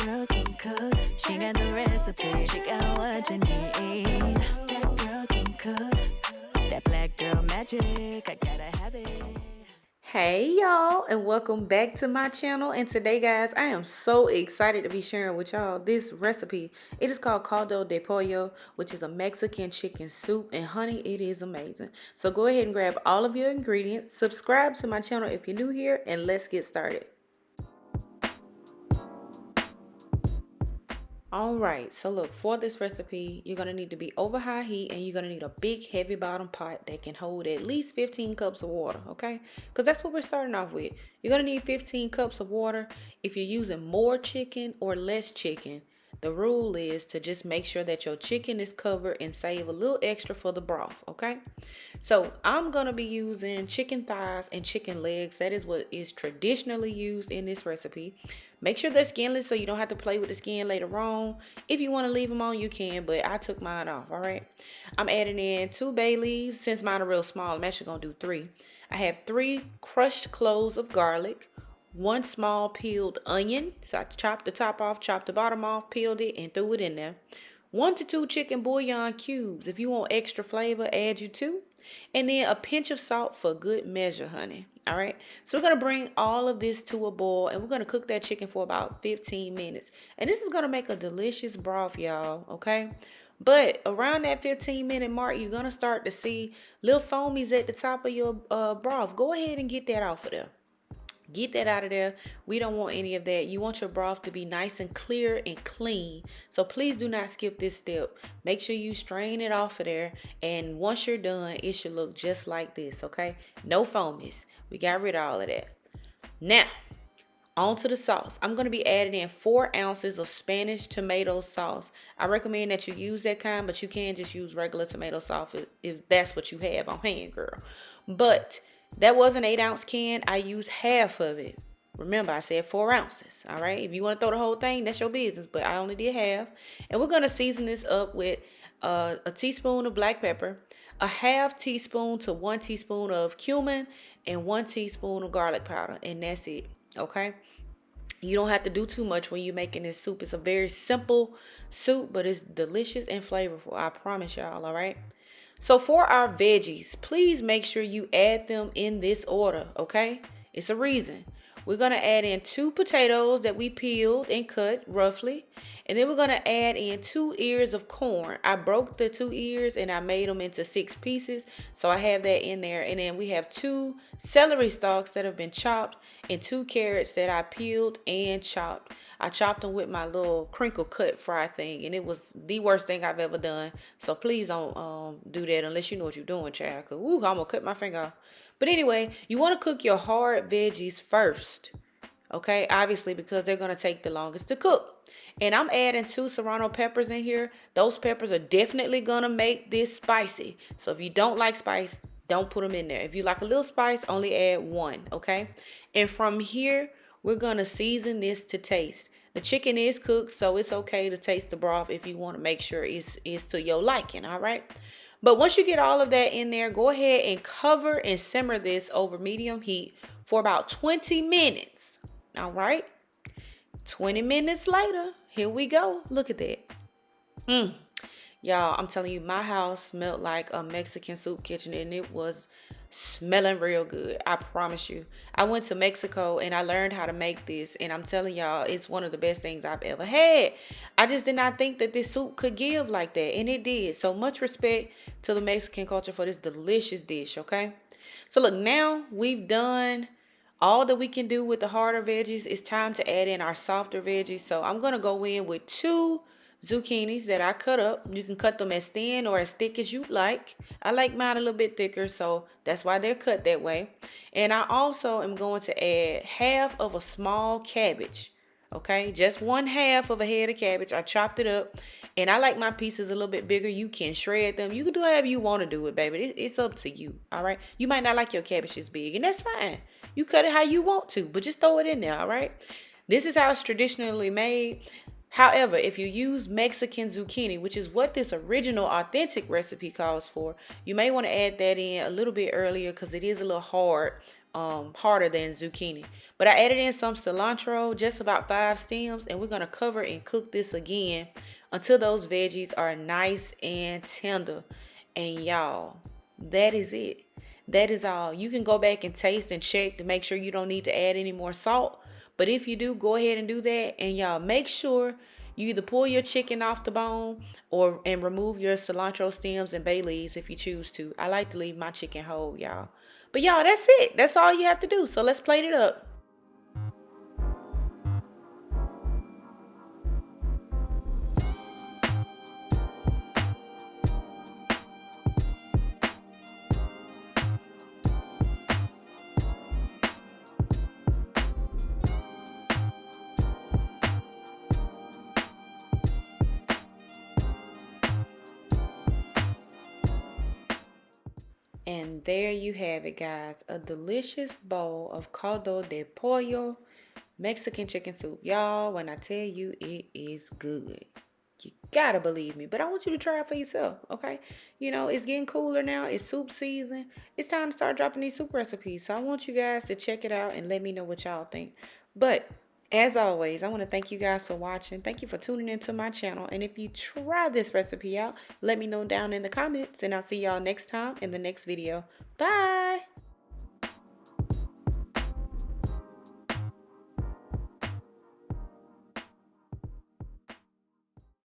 girl can cook. She got the recipe. She got what you need. That girl can cook. That black girl magic. I gotta have it. Hey y'all, and welcome back to my channel. And today guys, I am so excited to be sharing with y'all this recipe. It is called Caldo De Pollo, which is a Mexican chicken soup, and honey, it is amazing. So go ahead and grab all of your ingredients, subscribe to my channel if you're new here, and let's get started. Alright, so look, for this recipe, you're going to need to be over high heat, and you're going to need a big heavy bottom pot that can hold at least 15 cups of water, okay? Because that's what we're starting off with. You're going to need 15 cups of water. If you're using more chicken or less chicken, the rule is to just make sure that your chicken is covered and save a little extra for the broth, okay? So I'm going to be using chicken thighs and chicken legs. That is what is traditionally used in this recipe. Make sure they're skinless so you don't have to play with the skin later on. If you want to leave them on, you can, but I took mine off, all right? I'm adding in 2 bay leaves. Since mine are real small, I'm actually going to do 3. I have 3 crushed cloves of garlic, 1 small peeled onion. So I chopped the top off, chopped the bottom off, peeled it, and threw it in there. 1 to 2 chicken bouillon cubes. If you want extra flavor, add you 2. And then a pinch of salt for good measure, honey. All right, so we're going to bring all of this to a boil, and we're going to cook that chicken for about 15 minutes. And this is going to make a delicious broth, y'all, okay? But around that 15-minute mark, you're going to start to see little foamies at the top of your broth. Go ahead and get that off of there. Get that out of there. We don't want any of that. You want your broth to be nice and clear and clean. So please do not skip this step. Make sure you strain it off of there. And once you're done, it should look just like this, okay? No foamies. We got rid of all of that. Now, on to the sauce. I'm going to be adding in 4 ounces of Spanish tomato sauce. I recommend that you use that kind, but you can just use regular tomato sauce if that's what you have on hand, girl. But that was an 8-ounce can. I used half of it. Remember, I said 4 ounces. All right. If you want to throw the whole thing, that's your business. But I only did half. And we're going to season this up with a teaspoon of black pepper, a half teaspoon to 1 teaspoon of cumin, and 1 teaspoon of garlic powder. And that's it. Okay. You don't have to do too much when you're making this soup. It's a very simple soup, but it's delicious and flavorful. I promise y'all. All right. So for our veggies, please make sure you add them in this order, okay? It's a reason. We're going to add in 2 potatoes that we peeled and cut roughly. And then we're going to add in 2 ears of corn. I broke the 2 ears and I made them into 6 pieces. So I have that in there. And then we have 2 celery stalks that have been chopped and 2 carrots that I peeled and chopped. I chopped them with my little crinkle cut fry thing, and it was the worst thing I've ever done. So please don't do that unless you know what you're doing, child. Cause I'm gonna cut my finger off. But anyway, you want to cook your hard veggies first, okay? Obviously, because they're gonna take the longest to cook. And I'm adding 2 serrano peppers in here. Those peppers are definitely gonna make this spicy. So if you don't like spice, don't put them in there. If you like a little spice, only add 1, okay? And from here, we're going to season this to taste. The chicken is cooked, so it's okay to taste the broth if you want to make sure it's to your liking, all right? But once you get all of that in there, go ahead and cover and simmer this over medium heat for about 20 minutes, all right? 20 minutes later, here we go. Look at that. Y'all, I'm telling you, my house smelled like a Mexican soup kitchen, and it was smelling real good. I promise you. I went to Mexico and I learned how to make this, and I'm telling y'all, it's one of the best things I've ever had. I just did not think that this soup could give like that, and it did. So much respect to the Mexican culture for this delicious dish, okay? So look, now we've done all that we can do with the harder veggies. It's time to add in our softer veggies. So I'm going to go in with 2 zucchinis that I cut up. You can cut them as thin or as thick as you like. I like mine a little bit thicker, so that's why they're cut that way. And I also am going to add half of a small cabbage. Okay, just 1/2 of a head of cabbage. I chopped it up, and I like my pieces a little bit bigger. You can shred them. You can do however you want to do it, baby. It's up to you. All right. You might not like your cabbages big, and that's fine. You cut it how you want to, but just throw it in there. All right. This is how it's traditionally made. However, if you use Mexican zucchini, which is what this original authentic recipe calls for, you may want to add that in a little bit earlier because it is a little hard harder than zucchini. But I added in some cilantro, just about 5 stems, and we're gonna cover and cook this again until those veggies are nice and tender. And y'all, that is it. That is all. You can go back and taste and check to make sure you don't need to add any more salt. But if you do, go ahead and do that. And y'all, make sure you either pull your chicken off the bone and remove your cilantro stems and bay leaves if you choose to. I like to leave my chicken whole, y'all. But y'all, that's it. That's all you have to do. So let's plate it up. And there you have it, guys. A delicious bowl of Caldo De Pollo Mexican chicken soup. Y'all, when I tell you it is good, you gotta believe me. But I want you to try it for yourself, okay? You know, it's getting cooler now. It's soup season. It's time to start dropping these soup recipes. So I want you guys to check it out and let me know what y'all think. But as always, I want to thank you guys for watching. Thank you for tuning into my channel. And if you try this recipe out, let me know down in the comments. And I'll see y'all next time in the next video. Bye.